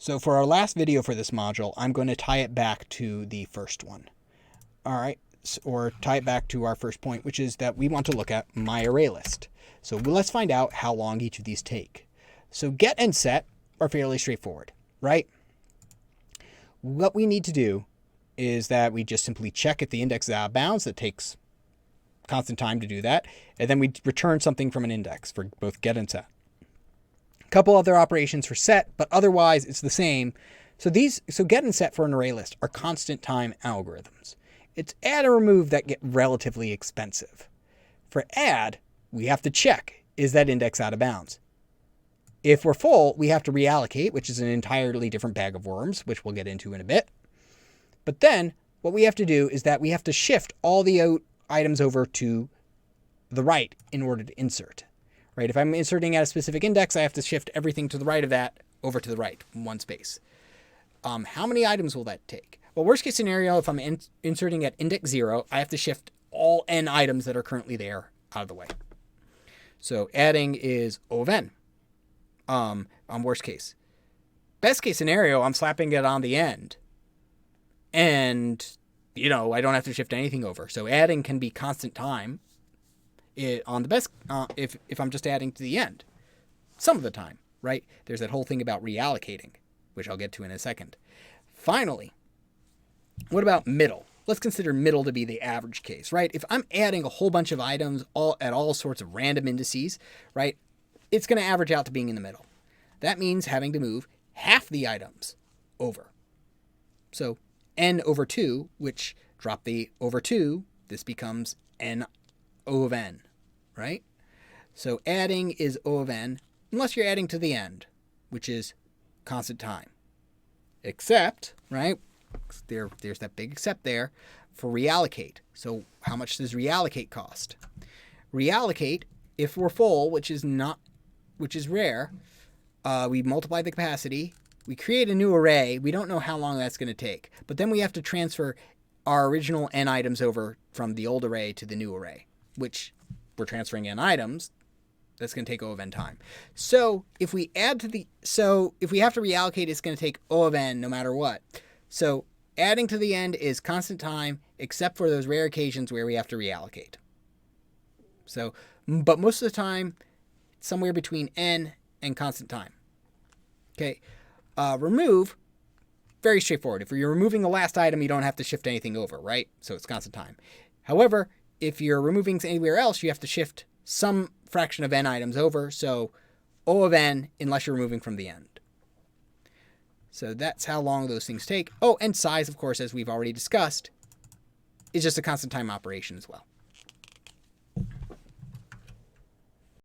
So for our last video for this module, I'm going to tie it back to the first one. All right, or tie it back to our first point, which is that we want to look at my array list. So let's find out how long each of these take. So get and set are fairly straightforward, right? What we need to do is that we just simply check if the index is out of bounds. That takes constant time to do that. And then we return something from an index for both get and set. A couple other operations for set, but otherwise it's the same. So get and set for an array list are constant time algorithms. It's add and remove that get relatively expensive. For add, we have to check, is that index out of bounds? If we're full, we have to reallocate, which is an entirely different bag of worms, which we'll get into in a bit. But then what we have to do is that we have to shift all the items over to the right in order to insert. Right? If I'm inserting at a specific index, I have to shift everything to the right of that over to the right in one space. How many items will that take? Well, worst case scenario, if I'm inserting at index 0, I have to shift all n items that are currently there out of the way. So adding is O of n on worst case. Best case scenario, I'm slapping it on the end. And, I don't have to shift anything over. So adding can be constant time on the best if I'm just adding to the end. Some of the time, right? There's that whole thing about reallocating, which I'll get to in a second. Finally, what about middle? Let's consider middle to be the average case, right? If I'm adding a whole bunch of items at all sorts of random indices, right, it's going to average out to being in the middle. That means having to move half the items over. So n over 2, which drop the over 2, this becomes n O of n, right? So adding is O of n, unless you're adding to the end, which is constant time. Except, right, there's that big except there for reallocate. So how much does reallocate cost? Reallocate, if we're full, which is rare, we multiply the capacity, we create a new array. We don't know how long that's going to take, but then we have to transfer our original n items over from the old array to the new array, which we're transferring n items. That's going to take O of n time. So if we have to reallocate, it's going to take O of n no matter what. So adding to the end is constant time, except for those rare occasions where we have to reallocate. So, but most of the time, it's somewhere between n and constant time. Okay. Remove, very straightforward. If you're removing the last item, you don't have to shift anything over, right? So it's constant time. However, if you're removing anywhere else, you have to shift some fraction of n items over. So O of n, unless you're removing from the end. So that's how long those things take. Oh, and size, of course, as we've already discussed, is just a constant time operation as well.